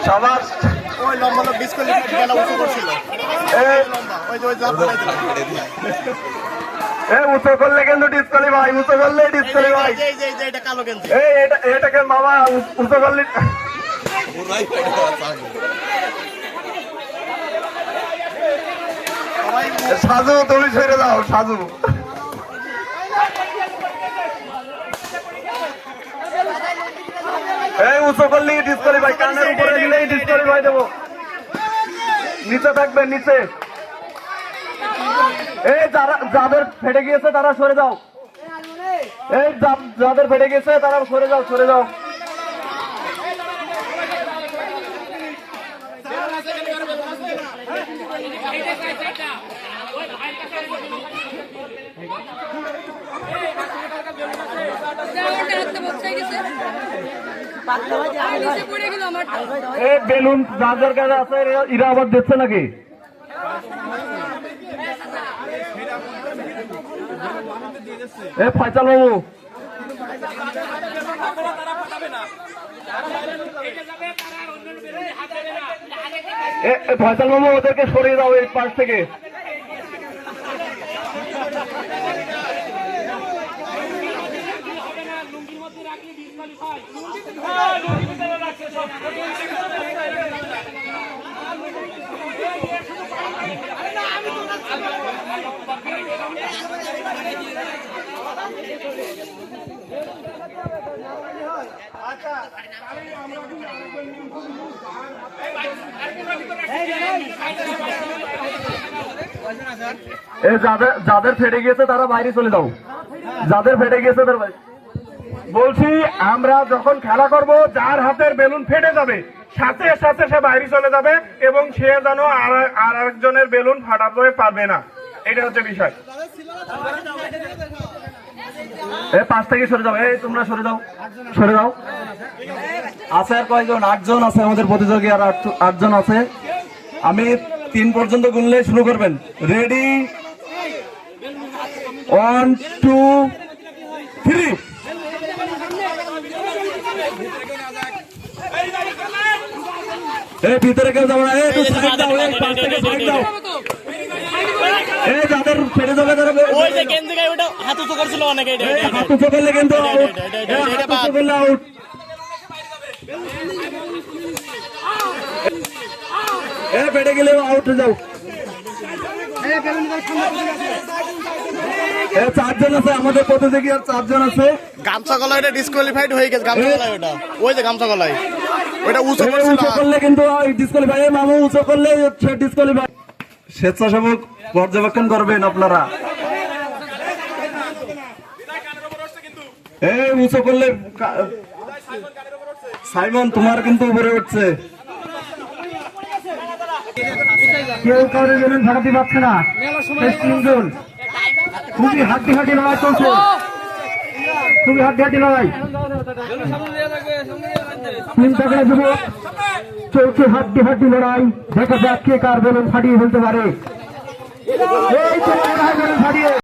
সবার ওই লম্বা লোক ডিসকোয়ালিফাইড গেল উঁচু করছিল লম্বা ওই যে উঁচু করলে কিন্তু ডিসকোয়ালিফাই, উঁচু করলে ডিসকোয়ালিফাই। এটা কালো কিন্তু এটাকে মামা উঁচু করলে সাজু, তুমি সরে যাও সাজু। এই উঁচু করলে ডিসকোয়ালিফাই, কানের উপরে দিলেই ডিসকোয়ালিফাই দেবো। নিচে থাকবে নিচে। এই যাদের ফেটে গিয়েছে তারা সরে যাও। এই যাদের ফেটে গেছে তারা সরে যাও, সরে যাও। এই বেলুন যাদের কাছে আছে এরা আবার দিচ্ছে নাকি? এ ফয়সাল বাবু, ফয়সাল বাবু ওদেরকে সরিয়ে দাও এই পাশ থেকে। যাদের ফেটে গিয়েছে তারা বাইরে চলে যাও, যাদের ফেটে গিয়েছে তারা বাইরে। বলছি আমরা যখন খেলা করব যার হাতের বেলুন ফেটে যাবে সাথে সাথে সে বাইরে চলে যাবে এবং সে যেন আর আরেকজনের বেলুন ফাটাতে পারবে না, এটা হচ্ছে বিষয়। পাঁচ থেকে সরে যাও, এই তোমরা সরে যাও, সরে যাও। আছে আর কয়েকজন? 8 জন আছে আমাদের প্রতিযোগী, আর 8 জন আছে। আমি 3 পর্যন্ত গুনলে শুরু করবেন। রেডি, 1 2 3। এই ভিতরে কেউ যাবে না, একটু সাইড দাও, এই পাশ থেকে সাইড দাও। এই যাদের ফেটে যাবে তারা ওই যে কেন দিকে ওটা হাত উঁচু করছিল অনেকে, এটা হাত উঁচু করলে কিন্তু আউট, এটা হাত উঁচু করলে আউট। এই ফেটে গেলে আউট হয়ে যাও। এই 4 জন আছে আমাদের প্রতিযোগী, আর 4 জন আছে। গামছা গলায় এটা ডিসকোয়ালিফাইড হয়ে গেছে, গামছা গলায় ওটা, ওই যে গামছা গলায় ওটা উঁচু করলে কিন্তু ডিসকোয়ালিফাই। মামু উঁচু করলে ডিসকোয়ালিফাই। স্বেচ্ছাসেবক পর্যবেক্ষণ করবেন আপনারা। এই উঁচু করলে সাইমন তোমার কিন্তু উপরে উঠছে। কেউ কারোর জন্য ভাড়াতে পারছে না। খুবই হাড্ডি লড়াই চলছে, খুবই হাড্ডি লড়াই। যুবক চলছে হাড্ডি লড়াই। দেখা যাক কে কার বেলুন ফাটিয়ে ফেলতে পারে।